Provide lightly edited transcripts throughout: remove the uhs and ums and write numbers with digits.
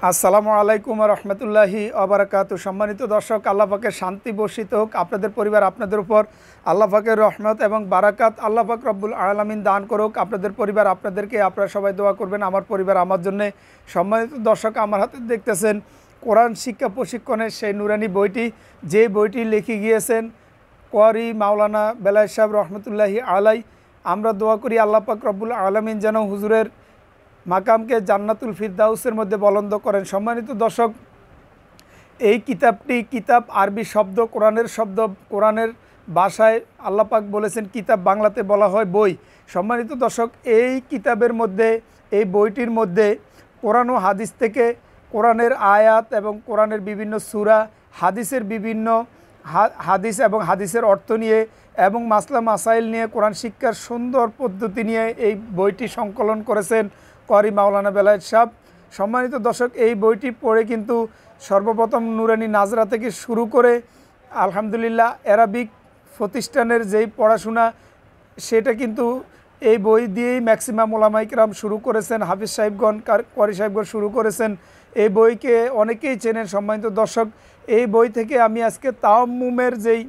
আসসালামু আলাইকুম রহমতুল্লাহি আবরাকাতু। সম্মানিত দর্শক, আল্লাহ পাকের শান্তি বর্ষিত হোক আপনাদের পরিবার, আপনাদের উপর আল্লাহ পাকের রহমত এবং বারাকাত আল্লাহ পাক রব্বুল আলামিন দান করুক। আপনাদের পরিবার আপনাদেরকে, আপনারা সবাই দোয়া করবেন আমার পরিবার আমার জন্যে। সম্মানিত দর্শক, আমার হাতে দেখতেছেন কোরআন শিক্ষা প্রশিক্ষণের সেই নুরানি বইটি, যে বইটি লিখে গিয়েছেন কোয়ারি মাওলানা বেলায়েত সাহেব রহমতুল্লাহি আলাই। আমরা দোয়া করি আল্লাহ পাক রব্বুল আলামিন যেন হুজুরের মাকামকে জান্নাতুল ফিরদাউসের মধ্যে বলন্দ করেন। সম্মানিত দর্শক, এই কিতাবটি কিতাব আরবি শব্দ, কোরআনের শব্দ, কোরআনের ভাষায় আল্লাহ পাক বলেছেন কিতাব, বাংলাতে বলা হয় বই। সম্মানিত দর্শক, এই কিতাবের মধ্যে, এই বইটির মধ্যে কোরআন ও হাদিস থেকে কোরআনের আয়াত এবং কোরআনের বিভিন্ন সূরা, হাদিসের বিভিন্ন হাদিস এবং হাদিসের অর্থ নিয়ে এবং মাসলা মাসাইল নিয়ে, কোরআন শিক্ষার সুন্দর পদ্ধতি নিয়ে এই বইটি সংকলন করেছেন কোয়ারি মাওলানা বেলায়েত সাহেব। সম্মানিত দর্শক, এই বইটি পড়ে কিন্তু সর্বপ্রথম নুরানি নাজরা থেকে শুরু করে আলহামদুলিল্লাহ অ্যারাবিক প্রতিষ্ঠানের যেই পড়াশোনা, সেটা কিন্তু এই বই দিয়েই ম্যাক্সিমাম ওলামা ইকরাম শুরু করেছেন। হাফিজ সাহেবগণ, কোয়ারি সাহেবগণ শুরু করেছেন। এই বইকে অনেকেই চেনেন। সম্মানিত দর্শক, এই বই থেকে আমি আজকে তায়াম্মুমের যেই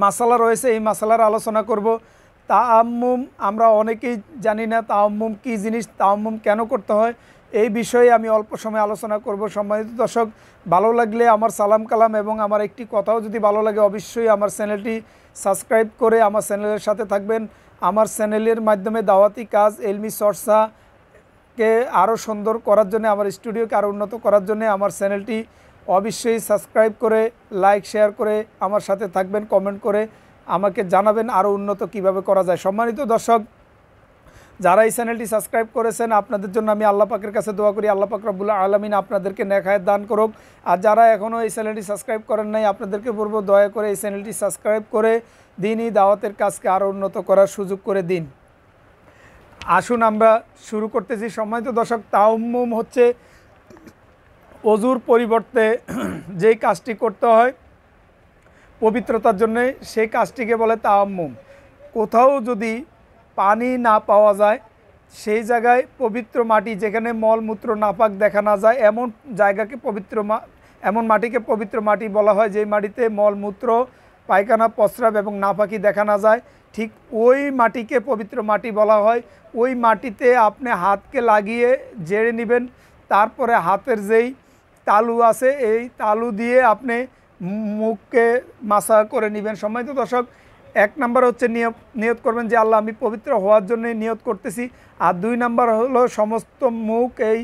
মাসালা রয়েছে, এই মাসালার আলোচনা করব। তায়াম্মুম আমরা অনেকেই জানি না তায়াম্মুম কী জিনিস, তায়াম্মুম কেন করতে হয়, এই বিষয়ে আমি অল্প সময় আলোচনা করব। সম্মানিত দর্শক, ভালো লাগলে আমার সালাম কালাম এবং আমার একটি কথাও যদি ভালো লাগে, অবশ্যই আমার চ্যানেলটি সাবস্ক্রাইব করে আমার চ্যানেলের সাথে থাকবেন। আমার চ্যানেলের মাধ্যমে দাওয়াতি কাজ, এলমি চর্চাকে আরও সুন্দর করার জন্য, আমার স্টুডিওকে আরও উন্নত করার জন্য আমার চ্যানেলটি অবশ্যই সাবস্ক্রাইব করে, লাইক শেয়ার করে আমার সাথে থাকবেন। কমেন্ট করে আমাকে জানাবেন আরও উন্নত কিভাবে করা যায়। সম্মানিত দর্শক, যারা এই চ্যানেলটি সাবস্ক্রাইব করেছেন আপনাদের জন্য আমি আল্লাহ পাকের কাছে দোয়া করি আল্লাহ পাক রব্বুল আলামিন আপনাদেরকে নেক হায়াত দান করুক। আর যারা এখনও এই চ্যানেলটি সাবস্ক্রাইব করেন নাই, আপনাদেরকে বলবো দয়া করে এই চ্যানেলটি সাবস্ক্রাইব করে দিনই দাওয়াতের কাজকে আরও উন্নত করার সুযোগ করে দিন। আসুন আমরা শুরু করতেছি। সম্মানিত দর্শক, তায়াম্মুম হচ্ছে অজুর পরিবর্তে যেই কাজটি করতে হয় পবিত্রতার জন্যে, সেই কাজটিকে বলে তায়াম্মুম। কোথাও যদি পানি না পাওয়া যায়, সেই জায়গায় পবিত্র মাটি, যেখানে মলমূত্র নাপাক দেখা না যায়, এমন জায়গাকে এমন মাটিকে পবিত্র মাটি বলা হয়, যেই মাটিতে মলমূত্র, পায়খানা, প্রস্রাব এবং নাপাকি দেখা না যায়, ঠিক ওই মাটিকে পবিত্র মাটি বলা হয়। ওই মাটিতে আপনি হাতকে লাগিয়ে জেড়ে নেবেন। তারপরে হাতের যেই তালু আছে, এই তালু দিয়ে আপনি মুখকে মাসা করে নেবেন। সম্মানিত দর্শক, এক নাম্বার হচ্ছে নিয়ত করবেন যে আল্লাহ আমি পবিত্র হওয়ার জন্য নিয়ত করতেছি। আর দুই নাম্বার হলো সমস্ত মুখ, এই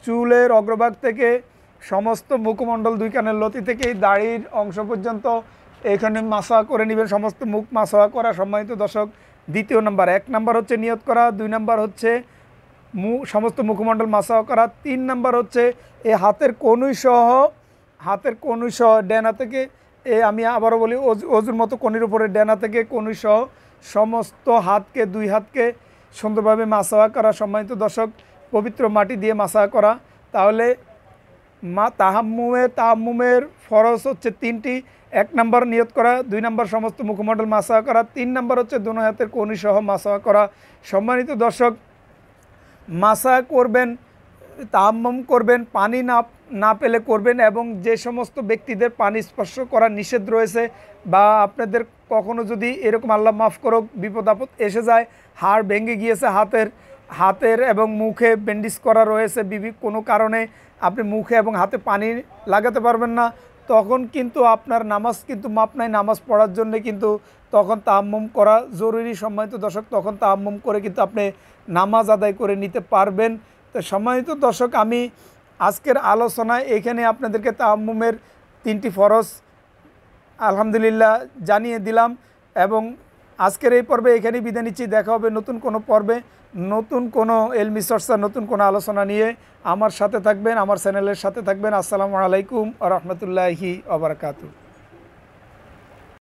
চুলের অগ্রভাগ থেকে সমস্ত মুখমণ্ডল, দুই কানের লতি থেকে এই দাড়ির অংশ পর্যন্ত এখানে মাসা করে নেবেন, সমস্ত মুখ মাসা করা। সম্মানিত দর্শক, দ্বিতীয় নাম্বার। এক নাম্বার হচ্ছে নিয়ত করা, দুই নাম্বার হচ্ছে সমস্ত মুখমণ্ডল মাসা করা, তিন নাম্বার হচ্ছে এই হাতের কনুই সহ ডেনা থেকে, আমি আবারও বলি অজুর মতো কনির উপরে ডেনা থেকে কনুই সহ সমস্ত হাতকে, দুই হাতকে সুন্দরভাবে মাসা করা। সম্মানিত দর্শক, পবিত্র মাটি দিয়ে মাসা করা। তাহলে তায়াম্মুমের ফরজ হচ্ছে তিনটি। এক নাম্বার নিয়ত করা, দুই নাম্বার সমস্ত মুখমণ্ডল মাসা করা, তিন নাম্বার হচ্ছে দোনো হাতের কনুই সহ মাসা করা। সম্মানিত দর্শক, মাসা করবেন, তায়াম্মুম করবেন, পানি না পেলে করবেন। এবং যে সমস্ত ব্যক্তিদের পানি স্পর্শ করা নিষেধ রয়েছে, বা আপনাদের কখনো যদি এরকম আল্লাহ মাফ করুক বিপদ আপদ এসে যায়, হাড় ভেঙে গিয়েছে হাতের এবং মুখে ব্যান্ডেজ করা রয়েছে, কোনো কারণে আপনি মুখে এবং হাতে পানি লাগাতে পারবেন না, তখন কিন্তু আপনার নামাজ কিন্তু মাপ নাই। নামাজ পড়ার জন্য কিন্তু তখন তায়াম্মুম করা জরুরি। সম্মানিত দর্শক, তখন তায়াম্মুম করে কিন্তু আপনি নামাজ আদায় করে নিতে পারবেন। তো সম্মানিত দর্শক, আমি আজকের আলোচনায় এখানে আপনাদেরকে তায়াম্মুমের তিনটি ফরজ আলহামদুলিল্লাহ জানিয়ে দিলাম। এবং আজকের এই পর্বে এখানেই বিদায় নিচ্ছি। দেখা হবে নতুন কোনো পর্বে, নতুন কোনো এলমি চর্চা, নতুন কোনো আলোচনা নিয়ে। আমার সাথে থাকবেন, আমার চ্যানেলের সাথে থাকবেন। আসসালামু আলাইকুম ওয়া রাহমাতুল্লাহি ওয়া বারাকাতুহু।